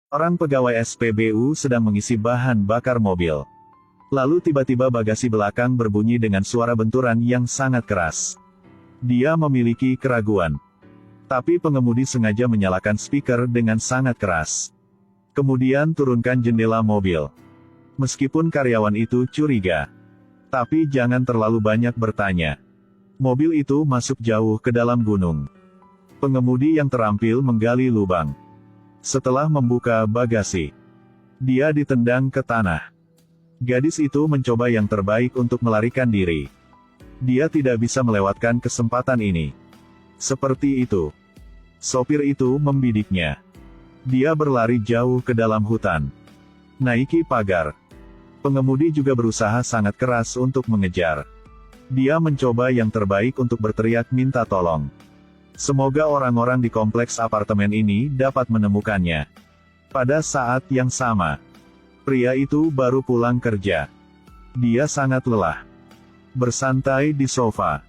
Orang pegawai SPBU sedang mengisi bahan bakar mobil. Lalu tiba-tiba bagasi belakang berbunyi dengan suara benturan yang sangat keras. Dia memiliki keraguan. Tapi pengemudi sengaja menyalakan speaker dengan sangat keras. Kemudian turunkan jendela mobil. Meskipun karyawan itu curiga. Tapi jangan terlalu banyak bertanya. Mobil itu masuk jauh ke dalam gunung. Pengemudi yang terampil menggali lubang. Setelah membuka bagasi, dia ditendang ke tanah. Gadis itu mencoba yang terbaik untuk melarikan diri. Dia tidak bisa melewatkan kesempatan ini. Seperti itu. Sopir itu membidiknya. Dia berlari jauh ke dalam hutan. Naiki pagar. Pengemudi juga berusaha sangat keras untuk mengejar. Dia mencoba yang terbaik untuk berteriak minta tolong. Semoga orang-orang di kompleks apartemen ini dapat menemukannya. Pada saat yang sama, pria itu baru pulang kerja. Dia sangat lelah. Bersantai di sofa.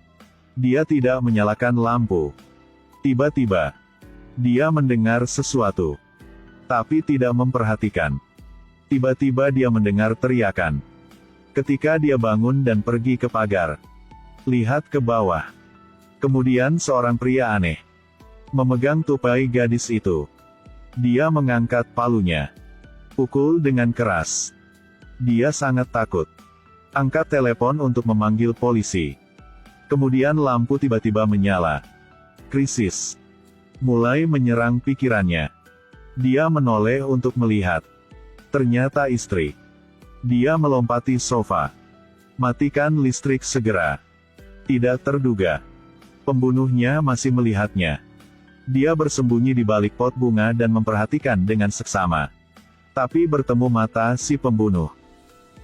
Dia tidak menyalakan lampu. Tiba-tiba, dia mendengar sesuatu. Tapi tidak memperhatikan. Tiba-tiba dia mendengar teriakan. Ketika dia bangun dan pergi ke pagar. Lihat ke bawah. Kemudian seorang pria aneh memegang tupai gadis itu. Dia mengangkat palunya. Pukul dengan keras. Dia sangat takut. Angkat telepon untuk memanggil polisi. Kemudian lampu tiba-tiba menyala. Krisis mulai menyerang pikirannya. Dia menoleh untuk melihat. Ternyata istri. Dia melompati sofa. Matikan listrik segera. Tidak terduga. Pembunuhnya masih melihatnya. Dia bersembunyi di balik pot bunga dan memperhatikan dengan seksama. Tapi bertemu mata si pembunuh.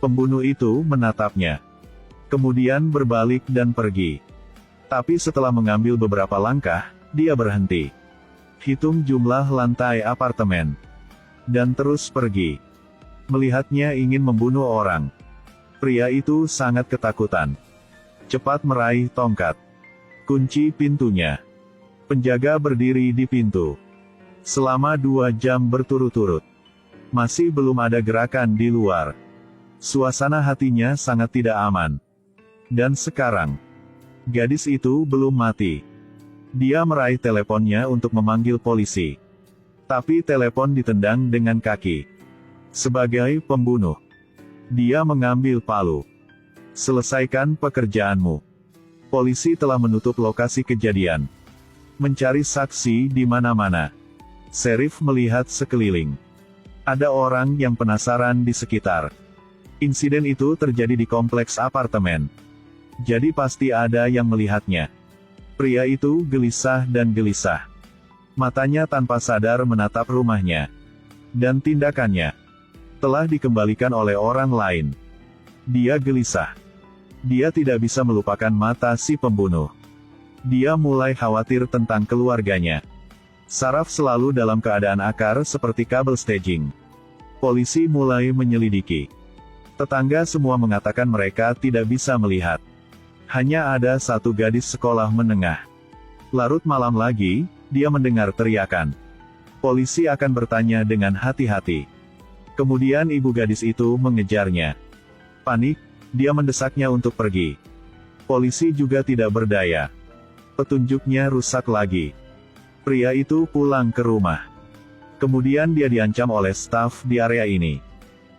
Pembunuh itu menatapnya. Kemudian berbalik dan pergi. Tapi setelah mengambil beberapa langkah, dia berhenti. Hitung jumlah lantai apartemen. Dan terus pergi. Melihatnya ingin membunuh orang. Pria itu sangat ketakutan. Cepat meraih tongkat. Kunci pintunya. Penjaga berdiri di pintu. Selama 2 jam berturut-turut. Masih belum ada gerakan di luar. Suasana hatinya sangat tidak aman. Dan sekarang, gadis itu belum mati. Dia meraih teleponnya untuk memanggil polisi. Tapi telepon ditendang dengan kaki. Sebagai pembunuh, dia mengambil palu. Selesaikan pekerjaanmu. Polisi telah menutup lokasi kejadian. Mencari saksi di mana-mana. Sheriff melihat sekeliling. Ada orang yang penasaran di sekitar. Insiden itu terjadi di kompleks apartemen. Jadi pasti ada yang melihatnya. Pria itu gelisah dan gelisah. Matanya tanpa sadar menatap rumahnya. Dan tindakannya telah dikembalikan oleh orang lain. Dia gelisah. Dia tidak bisa melupakan mata si pembunuh. Dia mulai khawatir tentang keluarganya. Saraf selalu dalam keadaan akar seperti kabel staging. Polisi mulai menyelidiki. Tetangga semua mengatakan mereka tidak bisa melihat. Hanya ada satu gadis sekolah menengah. Larut malam lagi, dia mendengar teriakan. Polisi akan bertanya dengan hati-hati. Kemudian ibu gadis itu mengejarnya. Panik, dia mendesaknya untuk pergi. Polisi juga tidak berdaya. Petunjuknya rusak lagi. Pria itu pulang ke rumah. Kemudian dia diancam oleh staf di area ini.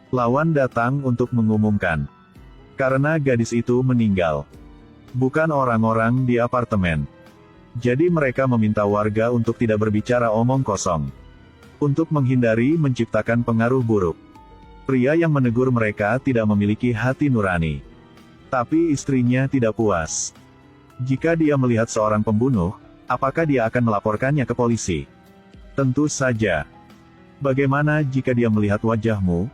Lawan datang untuk mengumumkan. Karena gadis itu meninggal. Bukan orang-orang di apartemen. Jadi mereka meminta warga untuk tidak berbicara omong kosong. Untuk menghindari menciptakan pengaruh buruk. Pria yang menegur mereka tidak memiliki hati nurani. Tapi istrinya tidak puas. Jika dia melihat seorang pembunuh, apakah dia akan melaporkannya ke polisi? Tentu saja. Bagaimana jika dia melihat wajahmu?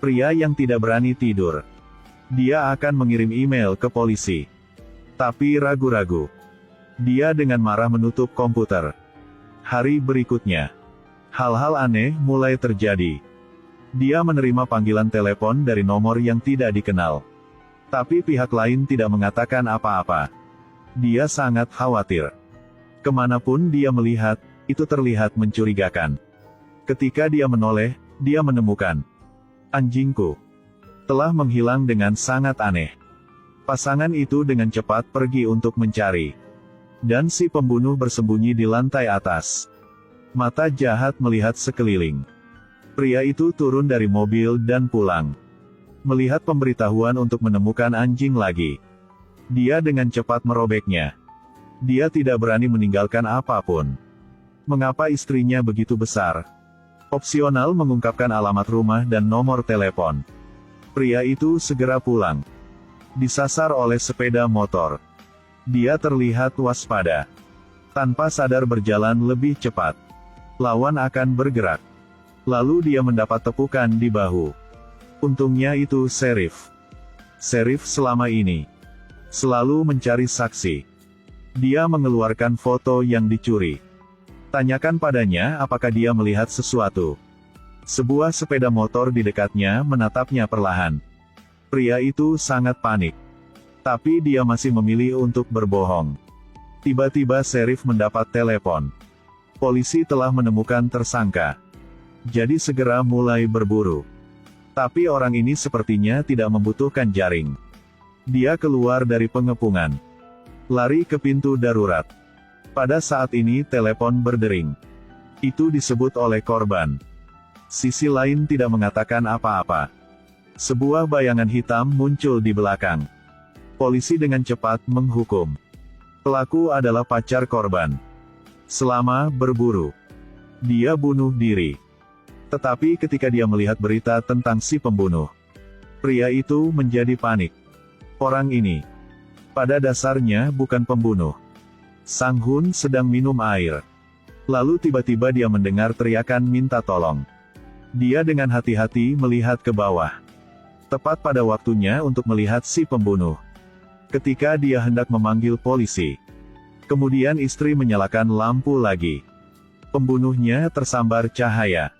Pria yang tidak berani tidur. Dia akan mengirim email ke polisi. Tapi ragu-ragu. Dia dengan marah menutup komputer. Hari berikutnya. Hal-hal aneh mulai terjadi. Dia menerima panggilan telepon dari nomor yang tidak dikenal. Tapi pihak lain tidak mengatakan apa-apa. Dia sangat khawatir. Kemanapun dia melihat, itu terlihat mencurigakan. Ketika dia menoleh, dia menemukan anjingku telah menghilang dengan sangat aneh. Pasangan itu dengan cepat pergi untuk mencari. Dan si pembunuh bersembunyi di lantai atas. Mata jahat melihat sekeliling. Pria itu turun dari mobil dan pulang. Melihat pemberitahuan untuk menemukan anjing lagi. Dia dengan cepat merobeknya. Dia tidak berani meninggalkan apapun. Mengapa istrinya begitu besar? Opsional mengungkapkan alamat rumah dan nomor telepon. Pria itu segera pulang. Disasar oleh sepeda motor. Dia terlihat waspada. Tanpa sadar berjalan lebih cepat. Lawan akan bergerak. Lalu dia mendapat tepukan di bahu. Untungnya itu Sheriff. Sheriff selama ini selalu mencari saksi. Dia mengeluarkan foto yang dicuri. Tanyakan padanya apakah dia melihat sesuatu. Sebuah sepeda motor di dekatnya menatapnya perlahan. Pria itu sangat panik. Tapi dia masih memilih untuk berbohong. Tiba-tiba Sheriff mendapat telepon. Polisi telah menemukan tersangka. Jadi segera mulai berburu. Tapi orang ini sepertinya tidak membutuhkan jaring. Dia keluar dari pengepungan. Lari ke pintu darurat. Pada saat ini telepon berdering. Itu disebut oleh korban. Sisi lain tidak mengatakan apa-apa. Sebuah bayangan hitam muncul di belakang. Polisi dengan cepat menghukum. Pelaku adalah pacar korban. Selama berburu, dia bunuh diri. Tetapi ketika dia melihat berita tentang si pembunuh, pria itu menjadi panik. Orang ini, pada dasarnya bukan pembunuh. Sang Hun sedang minum air. Lalu tiba-tiba dia mendengar teriakan minta tolong. Dia dengan hati-hati melihat ke bawah. Tepat pada waktunya untuk melihat si pembunuh. Ketika dia hendak memanggil polisi. Kemudian istri menyalakan lampu lagi. Pembunuhnya tersambar cahaya.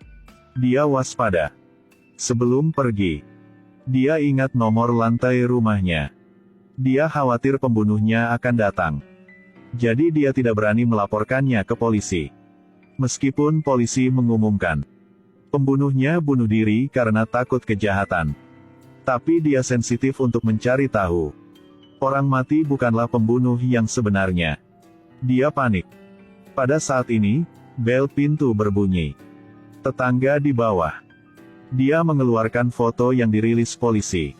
Dia waspada. Sebelum pergi, dia ingat nomor lantai rumahnya. Dia khawatir pembunuhnya akan datang. Jadi dia tidak berani melaporkannya ke polisi. Meskipun polisi mengumumkan pembunuhnya bunuh diri karena takut kejahatan. Tapi dia sensitif untuk mencari tahu. Orang mati bukanlah pembunuh yang sebenarnya. Dia panik. Pada saat ini, bel pintu berbunyi. Tetangga di bawah. Dia mengeluarkan foto yang dirilis polisi.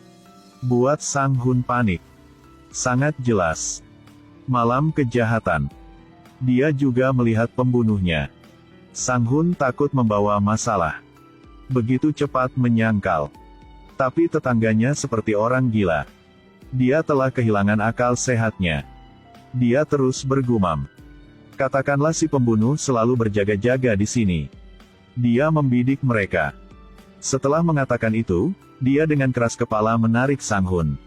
Buat Sang Hun panik. Sangat jelas. Malam kejahatan. Dia juga melihat pembunuhnya. Sang Hun takut membawa masalah. Begitu cepat menyangkal. Tapi tetangganya seperti orang gila. Dia telah kehilangan akal sehatnya. Dia terus bergumam. Katakanlah si pembunuh selalu berjaga-jaga di sini. Dia membidik mereka. Setelah mengatakan itu, dia dengan keras kepala menarik Sang Hun.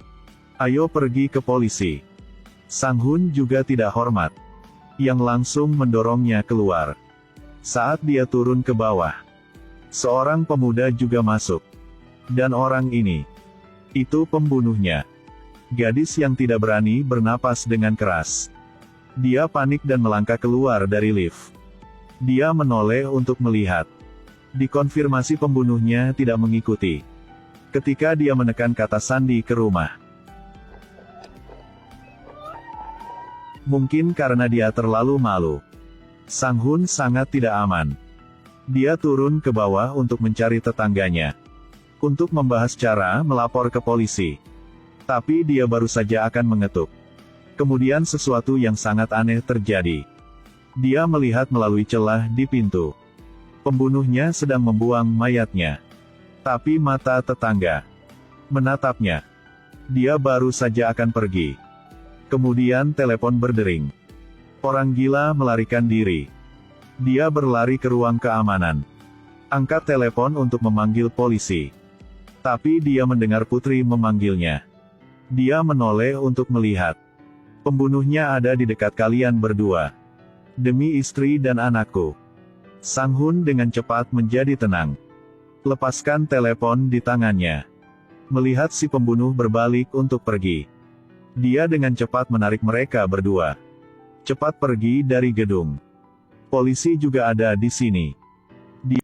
Ayo pergi ke polisi. Sang Hun juga tidak hormat. Yang langsung mendorongnya keluar. Saat dia turun ke bawah, seorang pemuda juga masuk. Dan orang ini, itu pembunuhnya. Gadis yang tidak berani bernapas dengan keras. Dia panik dan melangkah keluar dari lift. Dia menoleh untuk melihat. Dikonfirmasi pembunuhnya tidak mengikuti. Ketika dia menekan kata sandi ke rumah. Mungkin karena dia terlalu malu. Sang Hun sangat tidak aman. Dia turun ke bawah untuk mencari tetangganya. Untuk membahas cara melapor ke polisi. Tapi dia baru saja akan mengetuk. Kemudian sesuatu yang sangat aneh terjadi. Dia melihat melalui celah di pintu. Pembunuhnya sedang membuang mayatnya. Tapi mata tetangga menatapnya. Dia baru saja akan pergi. Kemudian telepon berdering. Orang gila melarikan diri. Dia berlari ke ruang keamanan. Angkat telepon untuk memanggil polisi. Tapi dia mendengar putri memanggilnya. Dia menoleh untuk melihat. Pembunuhnya ada di dekat kalian berdua. Demi istri dan anakku. Sang Hun dengan cepat menjadi tenang. Lepaskan telepon di tangannya. Melihat si pembunuh berbalik untuk pergi. Dia dengan cepat menarik mereka berdua. Cepat pergi dari gedung. Polisi juga ada di sini.